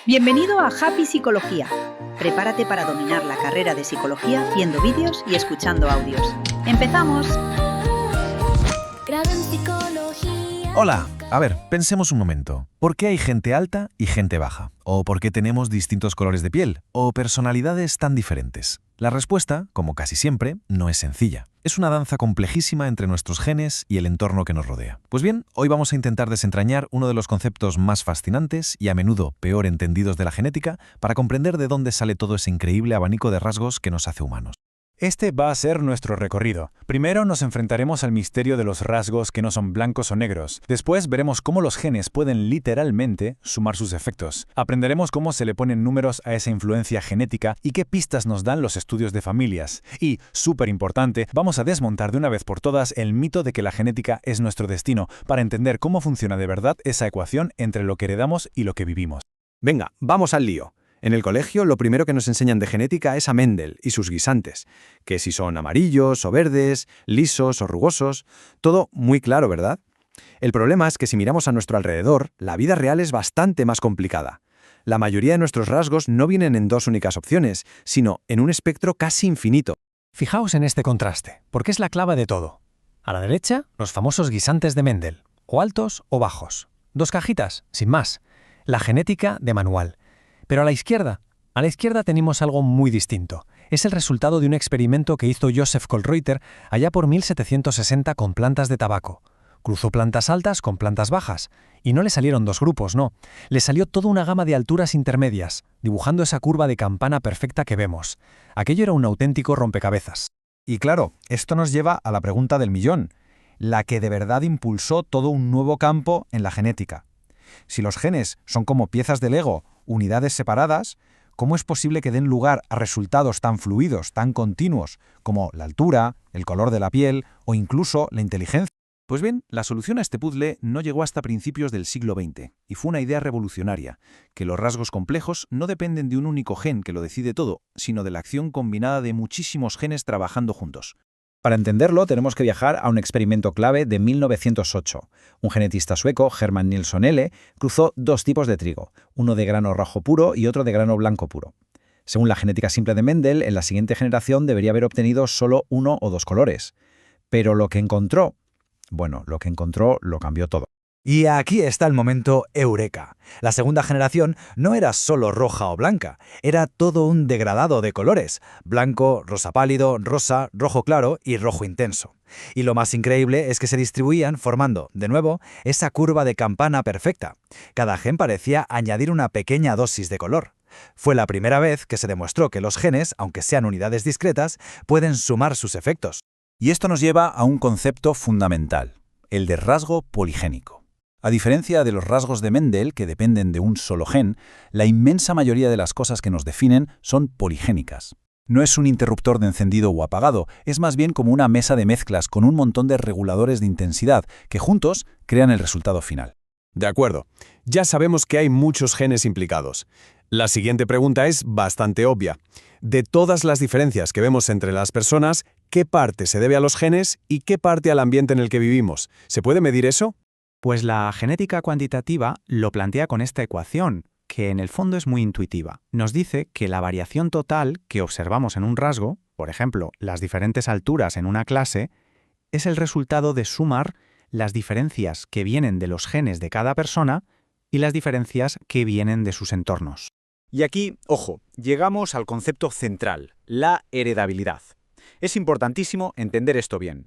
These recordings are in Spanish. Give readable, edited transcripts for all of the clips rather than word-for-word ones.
Bienvenido a Happy Psicología. Prepárate para dominar la carrera de psicología viendo vídeos y escuchando audios. ¡Empezamos! Hola, a ver, pensemos un momento. ¿Por qué hay gente alta y gente baja? ¿O por qué tenemos distintos colores de piel? ¿O personalidades tan diferentes? La respuesta, como casi siempre, no es sencilla. Es una danza complejísima entre nuestros genes y el entorno que nos rodea. Pues bien, hoy vamos a intentar desentrañar uno de los conceptos más fascinantes y a menudo peor entendidos de la genética para comprender de dónde sale todo ese increíble abanico de rasgos que nos hace humanos. Este va a ser nuestro recorrido. Primero nos enfrentaremos al misterio de los rasgos que no son blancos o negros. Después veremos cómo los genes pueden literalmente sumar sus efectos. Aprenderemos cómo se le ponen números a esa influencia genética y qué pistas nos dan los estudios de familias. Y, súper importante, vamos a desmontar de una vez por todas el mito de que la genética es nuestro destino, para entender cómo funciona de verdad esa ecuación entre lo que heredamos y lo que vivimos. Venga, vamos al lío. En el colegio lo primero que nos enseñan de genética es a Mendel y sus guisantes, que si son amarillos o verdes, lisos o rugosos, todo muy claro, ¿verdad? El problema es que si miramos a nuestro alrededor, la vida real es bastante más complicada. La mayoría de nuestros rasgos no vienen en dos únicas opciones, sino en un espectro casi infinito. Fijaos en este contraste, porque es la clave de todo. A la derecha, los famosos guisantes de Mendel, o altos o bajos. Dos cajitas, sin más. La genética de manual. Pero a la izquierda tenemos algo muy distinto. Es el resultado de un experimento que hizo Joseph Colreuter allá por 1760 con plantas de tabaco. Cruzó plantas altas con plantas bajas. Y no le salieron dos grupos, no. Le salió toda una gama de alturas intermedias, dibujando esa curva de campana perfecta que vemos. Aquello era un auténtico rompecabezas. Y claro, esto nos lleva a la pregunta del millón, la que de verdad impulsó todo un nuevo campo en la genética. Si los genes son como piezas de Lego, unidades separadas, ¿cómo es posible que den lugar a resultados tan fluidos, tan continuos, como la altura, el color de la piel o incluso la inteligencia? Pues bien, la solución a este puzzle no llegó hasta principios del siglo XX, y fue una idea revolucionaria, que los rasgos complejos no dependen de un único gen que lo decide todo, sino de la acción combinada de muchísimos genes trabajando juntos. Para entenderlo, tenemos que viajar a un experimento clave de 1908. Un genetista sueco, Herman Nilsson L., cruzó dos tipos de trigo, uno de grano rojo puro y otro de grano blanco puro. Según la genética simple de Mendel, en la siguiente generación debería haber obtenido solo uno o dos colores. Pero lo que encontró lo cambió todo. Y aquí está el momento eureka. La segunda generación no era solo roja o blanca, era todo un degradado de colores: blanco, rosa pálido, rosa, rojo claro y rojo intenso. Y lo más increíble es que se distribuían formando, de nuevo, esa curva de campana perfecta. Cada gen parecía añadir una pequeña dosis de color. Fue la primera vez que se demostró que los genes, aunque sean unidades discretas, pueden sumar sus efectos. Y esto nos lleva a un concepto fundamental, el de rasgo poligénico. A diferencia de los rasgos de Mendel, que dependen de un solo gen, la inmensa mayoría de las cosas que nos definen son poligénicas. No es un interruptor de encendido o apagado, es más bien como una mesa de mezclas con un montón de reguladores de intensidad que juntos crean el resultado final. De acuerdo, ya sabemos que hay muchos genes implicados. La siguiente pregunta es bastante obvia. De todas las diferencias que vemos entre las personas, ¿qué parte se debe a los genes y qué parte al ambiente en el que vivimos? ¿Se puede medir eso? Pues la genética cuantitativa lo plantea con esta ecuación, que en el fondo es muy intuitiva. Nos dice que la variación total que observamos en un rasgo, por ejemplo, las diferentes alturas en una clase, es el resultado de sumar las diferencias que vienen de los genes de cada persona y las diferencias que vienen de sus entornos. Y aquí, ojo, llegamos al concepto central, la heredabilidad. Es importantísimo entender esto bien.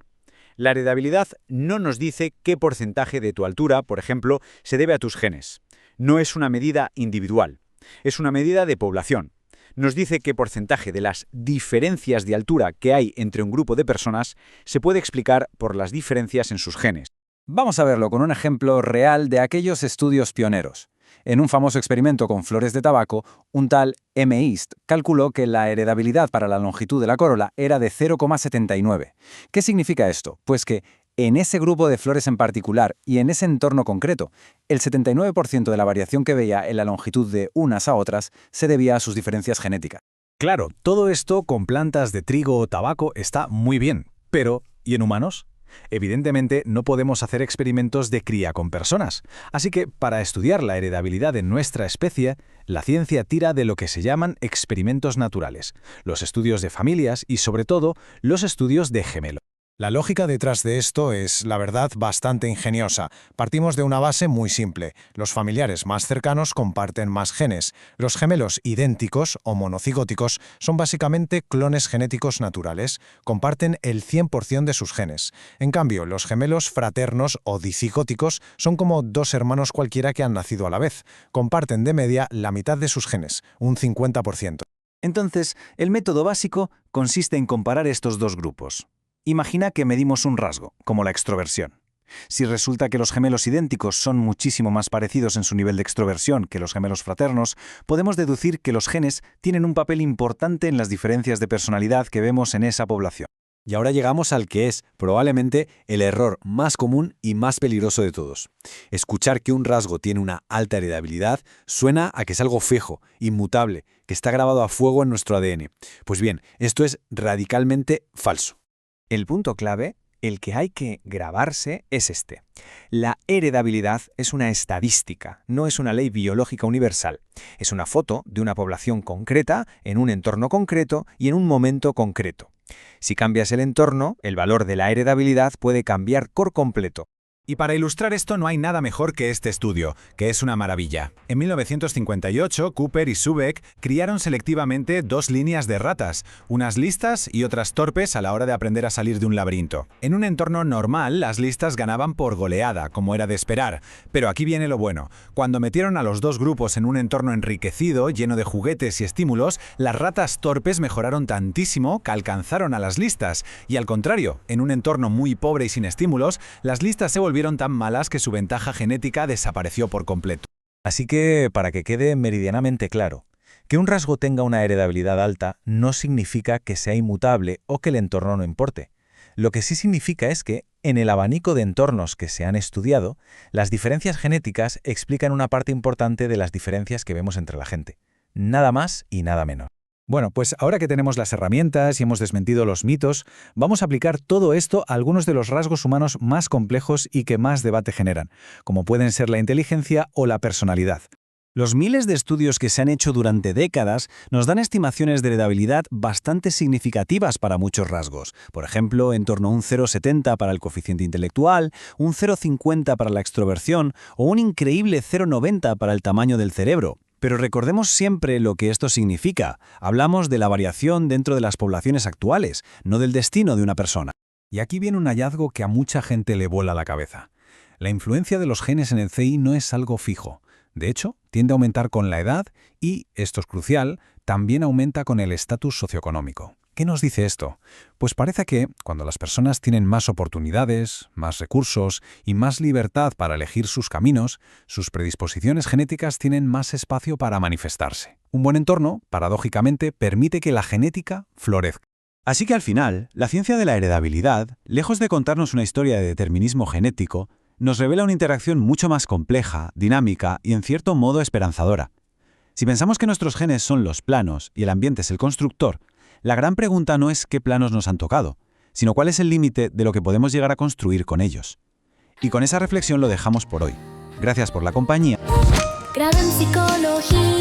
La heredabilidad no nos dice qué porcentaje de tu altura, por ejemplo, se debe a tus genes. No es una medida individual, es una medida de población. Nos dice qué porcentaje de las diferencias de altura que hay entre un grupo de personas se puede explicar por las diferencias en sus genes. Vamos a verlo con un ejemplo real de aquellos estudios pioneros. En un famoso experimento con flores de tabaco, un tal M. East calculó que la heredabilidad para la longitud de la corola era de 0,79. ¿Qué significa esto? Pues que en ese grupo de flores en particular y en ese entorno concreto, el 79% de la variación que veía en la longitud de unas a otras se debía a sus diferencias genéticas. Claro, todo esto con plantas de trigo o tabaco está muy bien, pero ¿y en humanos? Evidentemente, no podemos hacer experimentos de cría con personas, así que para estudiar la heredabilidad en nuestra especie, la ciencia tira de lo que se llaman experimentos naturales, los estudios de familias y, sobre todo, los estudios de gemelos. La lógica detrás de esto es, la verdad, bastante ingeniosa. Partimos de una base muy simple. Los familiares más cercanos comparten más genes. Los gemelos idénticos o monocigóticos son básicamente clones genéticos naturales. Comparten el 100% de sus genes. En cambio, los gemelos fraternos o dicigóticos son como dos hermanos cualquiera que han nacido a la vez. Comparten de media la mitad de sus genes, un 50%. Entonces, el método básico consiste en comparar estos dos grupos. Imagina que medimos un rasgo, como la extroversión. Si resulta que los gemelos idénticos son muchísimo más parecidos en su nivel de extroversión que los gemelos fraternos, podemos deducir que los genes tienen un papel importante en las diferencias de personalidad que vemos en esa población. Y ahora llegamos al que es, probablemente, el error más común y más peligroso de todos. Escuchar que un rasgo tiene una alta heredabilidad suena a que es algo fijo, inmutable, que está grabado a fuego en nuestro ADN. Pues bien, esto es radicalmente falso. El punto clave, el que hay que grabarse, es este. La heredabilidad es una estadística, no es una ley biológica universal. Es una foto de una población concreta, en un entorno concreto y en un momento concreto. Si cambias el entorno, el valor de la heredabilidad puede cambiar por completo. Y para ilustrar esto no hay nada mejor que este estudio, que es una maravilla. En 1958, Cooper y Subeck criaron selectivamente dos líneas de ratas, unas listas y otras torpes a la hora de aprender a salir de un laberinto. En un entorno normal, las listas ganaban por goleada, como era de esperar. Pero aquí viene lo bueno. Cuando metieron a los dos grupos en un entorno enriquecido, lleno de juguetes y estímulos, las ratas torpes mejoraron tantísimo que alcanzaron a las listas. Y al contrario, en un entorno muy pobre y sin estímulos, las listas se volvieron tan malas que su ventaja genética desapareció por completo. Así que, para que quede meridianamente claro, que un rasgo tenga una heredabilidad alta no significa que sea inmutable o que el entorno no importe. Lo que sí significa es que, en el abanico de entornos que se han estudiado, las diferencias genéticas explican una parte importante de las diferencias que vemos entre la gente. Nada más y nada menos. Bueno, pues ahora que tenemos las herramientas y hemos desmentido los mitos, vamos a aplicar todo esto a algunos de los rasgos humanos más complejos y que más debate generan, como pueden ser la inteligencia o la personalidad. Los miles de estudios que se han hecho durante décadas nos dan estimaciones de heredabilidad bastante significativas para muchos rasgos. Por ejemplo, en torno a un 0,70 para el coeficiente intelectual, un 0,50 para la extroversión o un increíble 0,90 para el tamaño del cerebro. Pero recordemos siempre lo que esto significa. Hablamos de la variación dentro de las poblaciones actuales, no del destino de una persona. Y aquí viene un hallazgo que a mucha gente le vuela la cabeza. La influencia de los genes en el CI no es algo fijo. De hecho, tiende a aumentar con la edad y, esto es crucial, también aumenta con el estatus socioeconómico. ¿Qué nos dice esto? Pues parece que, cuando las personas tienen más oportunidades, más recursos y más libertad para elegir sus caminos, sus predisposiciones genéticas tienen más espacio para manifestarse. Un buen entorno, paradójicamente, permite que la genética florezca. Así que al final, la ciencia de la heredabilidad, lejos de contarnos una historia de determinismo genético, nos revela una interacción mucho más compleja, dinámica y en cierto modo esperanzadora. Si pensamos que nuestros genes son los planos y el ambiente es el constructor, la gran pregunta no es qué planos nos han tocado, sino cuál es el límite de lo que podemos llegar a construir con ellos. Y con esa reflexión lo dejamos por hoy. Gracias por la compañía. Grado en psicología.